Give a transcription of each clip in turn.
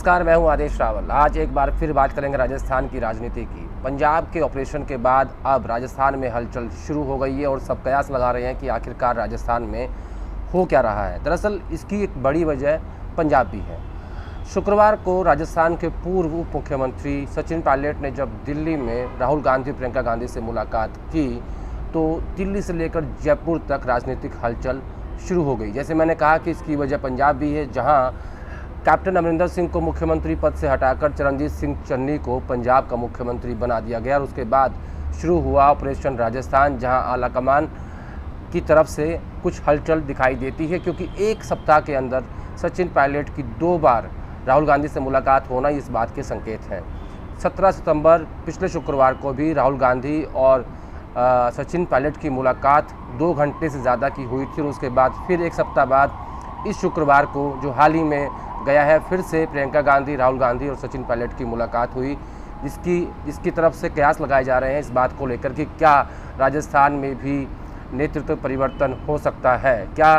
नमस्कार, मैं हूं आदेश रावल। आज एक बार फिर बात करेंगे राजस्थान की राजनीति की। पंजाब के ऑपरेशन के बाद अब राजस्थान में हलचल शुरू हो गई है और सब कयास लगा रहे हैं कि आखिरकार राजस्थान में हो क्या रहा है। दरअसल इसकी एक बड़ी वजह पंजाब भी है। शुक्रवार को राजस्थान के पूर्व उप मुख्यमंत्री सचिन पायलट ने जब दिल्ली में राहुल गांधी, प्रियंका गांधी से मुलाकात की तो दिल्ली से लेकर जयपुर तक राजनीतिक हलचल शुरू हो गई। जैसे मैंने कहा कि इसकी वजह पंजाब भी है, जहां कैप्टन अमरिंदर सिंह को मुख्यमंत्री पद से हटाकर चरणजीत सिंह चन्नी को पंजाब का मुख्यमंत्री बना दिया गया और उसके बाद शुरू हुआ ऑपरेशन राजस्थान, जहां आलाकमान की तरफ से कुछ हलचल दिखाई देती है, क्योंकि एक सप्ताह के अंदर सचिन पायलट की 2 बार राहुल गांधी से मुलाकात होना इस बात के संकेत हैं। 17 सितंबर पिछले शुक्रवार को भी राहुल गांधी और सचिन पायलट की मुलाकात 2 घंटे से ज़्यादा की हुई थी और उसके बाद फिर एक सप्ताह बाद इस शुक्रवार को जो हाल ही में गया है, फिर से प्रियंका गांधी, राहुल गांधी और सचिन पायलट की मुलाकात हुई, जिसकी तरफ से कयास लगाए जा रहे हैं इस बात को लेकर कि क्या राजस्थान में भी नेतृत्व परिवर्तन हो सकता है, क्या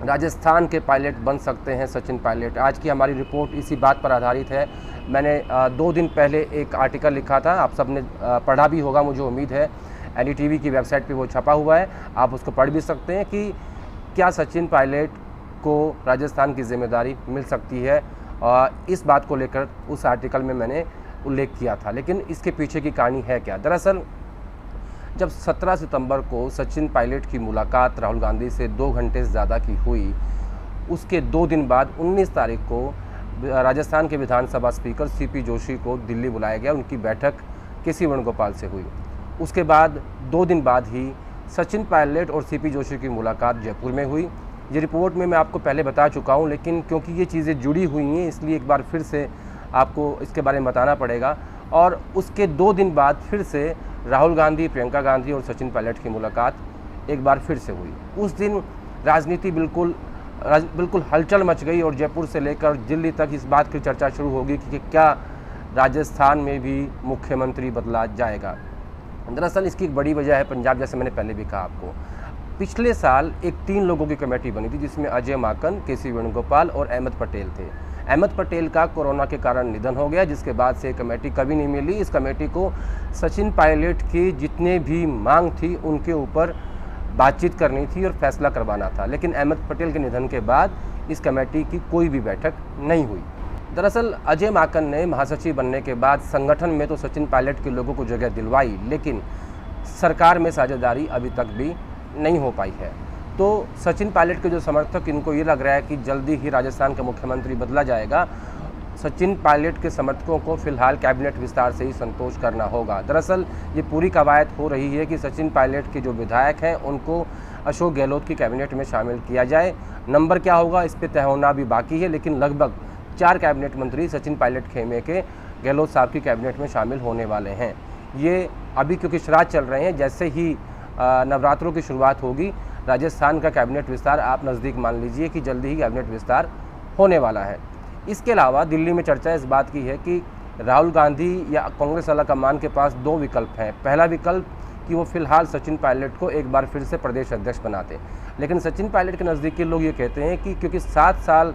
राजस्थान के पायलट बन सकते हैं सचिन पायलट। आज की हमारी रिपोर्ट इसी बात पर आधारित है। मैंने 2 दिन पहले एक आर्टिकल लिखा था, आप सब ने पढ़ा भी होगा, मुझे उम्मीद है। NDTV की वेबसाइट पे वो छपा हुआ है, आप उसको पढ़ भी सकते हैं कि क्या सचिन पायलट को राजस्थान की जिम्मेदारी मिल सकती है। इस बात को लेकर उस आर्टिकल में मैंने उल्लेख किया था, लेकिन इसके पीछे की कहानी है क्या। दरअसल जब 17 सितंबर को सचिन पायलट की मुलाकात राहुल गांधी से 2 घंटे से ज़्यादा की हुई, उसके 2 दिन बाद 19 तारीख को राजस्थान के विधानसभा स्पीकर CP जोशी को दिल्ली बुलाया गया। उनकी बैठक KC वेणुगोपाल से हुई। उसके बाद 2 दिन बाद ही सचिन पायलट और CP जोशी की मुलाकात जयपुर में हुई। ये रिपोर्ट में मैं आपको पहले बता चुका हूँ, लेकिन क्योंकि ये चीज़ें जुड़ी हुई हैं इसलिए एक बार फिर से आपको इसके बारे में बताना पड़ेगा। और उसके 2 दिन बाद फिर से राहुल गांधी, प्रियंका गांधी और सचिन पायलट की मुलाकात एक बार फिर से हुई। उस दिन राजनीति बिल्कुल हलचल मच गई और जयपुर से लेकर दिल्ली तक इस बात की चर्चा शुरू होगी कि क्या राजस्थान में भी मुख्यमंत्री बदला जाएगा। दरअसल इसकी एक बड़ी वजह है पंजाब, जैसे मैंने पहले भी कहा आपको। पिछले साल एक 3 लोगों की कमेटी बनी थी, जिसमें अजय माकन, KC वेणुगोपाल और अहमद पटेल थे। अहमद पटेल का कोरोना के कारण निधन हो गया, जिसके बाद से कमेटी कभी नहीं मिली। इस कमेटी को सचिन पायलट की जितने भी मांग थी उनके ऊपर बातचीत करनी थी और फैसला करवाना था, लेकिन अहमद पटेल के निधन के बाद इस कमेटी की कोई भी बैठक नहीं हुई। दरअसल अजय माकन ने महासचिव बनने के बाद संगठन में तो सचिन पायलट के लोगों को जगह दिलवाई, लेकिन सरकार में साझेदारी अभी तक भी नहीं हो पाई है। तो सचिन पायलट के जो समर्थक, इनको ये लग रहा है कि जल्दी ही राजस्थान का मुख्यमंत्री बदला जाएगा। सचिन पायलट के समर्थकों को फिलहाल कैबिनेट विस्तार से ही संतोष करना होगा। दरअसल ये पूरी कवायद हो रही है कि सचिन पायलट के जो विधायक हैं उनको अशोक गहलोत की कैबिनेट में शामिल किया जाए। नंबर क्या होगा इस पर तय होना भी बाकी है, लेकिन लगभग 4 कैबिनेट मंत्री सचिन पायलट खेमे के गहलोत साहब की कैबिनेट में शामिल होने वाले हैं। ये अभी क्योंकि श्राद्ध चल रहे हैं, जैसे ही नवरात्रों की शुरुआत होगी राजस्थान का कैबिनेट विस्तार आप नज़दीक मान लीजिए कि जल्दी ही कैबिनेट विस्तार होने वाला है। इसके अलावा दिल्ली में चर्चा इस बात की है कि राहुल गांधी या कांग्रेस आलाकमान के पास 2 विकल्प हैं। पहला विकल्प कि वो फिलहाल सचिन पायलट को एक बार फिर से प्रदेश अध्यक्ष बनाते, लेकिन सचिन पायलट के नज़दीकी लोग ये कहते हैं कि क्योंकि 7 साल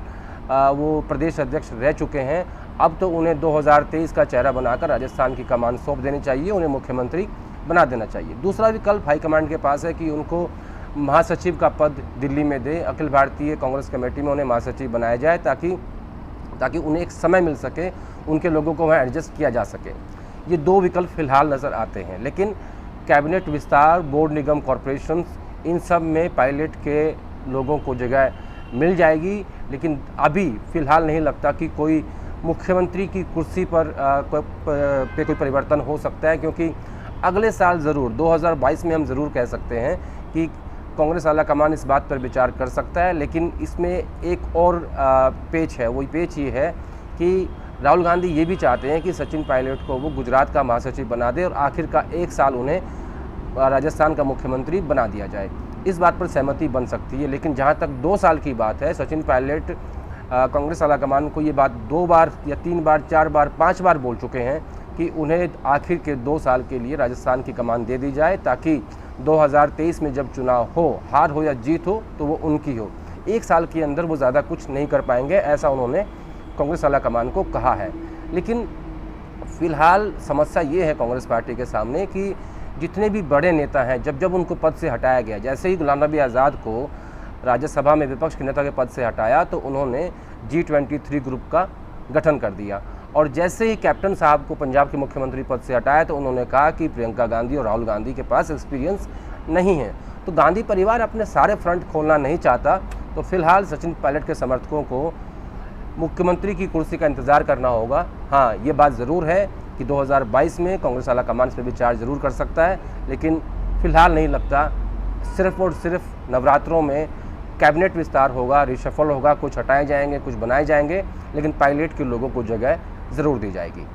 वो प्रदेश अध्यक्ष रह चुके हैं, अब तो उन्हें 2023 का चेहरा बनाकर राजस्थान की कमान सौंप देनी चाहिए, उन्हें मुख्यमंत्री बना देना चाहिए। दूसरा विकल्प हाईकमांड के पास है कि उनको महासचिव का पद दिल्ली में दे, अखिल भारतीय कांग्रेस कमेटी में उन्हें महासचिव बनाया जाए, ताकि उन्हें एक समय मिल सके, उनके लोगों को वहाँ एडजस्ट किया जा सके। ये 2 विकल्प फिलहाल नज़र आते हैं, लेकिन कैबिनेट विस्तार, बोर्ड निगम, कॉरपोरेशन, इन सब में पायलट के लोगों को जगह मिल जाएगी, लेकिन अभी फ़िलहाल नहीं लगता कि कोई मुख्यमंत्री की कुर्सी पर कोई परिवर्तन हो सकता है, क्योंकि अगले साल ज़रूर 2022 में हम ज़रूर कह सकते हैं कि कांग्रेस आलाकमान इस बात पर विचार कर सकता है। लेकिन इसमें एक और पेच है, वही पेच ये है कि राहुल गांधी ये भी चाहते हैं कि सचिन पायलट को वो गुजरात का महासचिव बना दे और आखिर का 1 साल उन्हें राजस्थान का मुख्यमंत्री बना दिया जाए। इस बात पर सहमति बन सकती है, लेकिन जहाँ तक 2 साल की बात है, सचिन पायलट कांग्रेस आलाकमान को ये बात 2 बार या 3 बार, 4 बार, 5 बार बोल चुके हैं कि उन्हें आखिर के 2 साल के लिए राजस्थान की कमान दे दी जाए, ताकि 2023 में जब चुनाव हो, हार हो या जीत हो, तो वो उनकी हो। 1 साल के अंदर वो ज़्यादा कुछ नहीं कर पाएंगे, ऐसा उन्होंने कांग्रेस आला कमान को कहा है। लेकिन फ़िलहाल समस्या ये है कांग्रेस पार्टी के सामने कि जितने भी बड़े नेता हैं, जब उनको पद से हटाया गया, जैसे ही गुलाम नबी आज़ाद को राज्यसभा में विपक्ष के नेता के पद से हटाया तो उन्होंने G23 ग्रुप का गठन कर दिया, और जैसे ही कैप्टन साहब को पंजाब के मुख्यमंत्री पद से हटाया तो उन्होंने कहा कि प्रियंका गांधी और राहुल गांधी के पास एक्सपीरियंस नहीं है। तो गांधी परिवार अपने सारे फ्रंट खोलना नहीं चाहता, तो फिलहाल सचिन पायलट के समर्थकों को मुख्यमंत्री की कुर्सी का इंतज़ार करना होगा। हाँ, ये बात ज़रूर है कि 2022 में कांग्रेस आला कमान इस पर विचार ज़रूर कर सकता है, लेकिन फ़िलहाल नहीं लगता। सिर्फ और सिर्फ नवरात्रों में कैबिनेट विस्तार होगा, रिशफल होगा, कुछ हटाए जाएंगे, कुछ बनाए जाएंगे, लेकिन पायलट के लोगों को जगह ज़रूर दी जाएगी।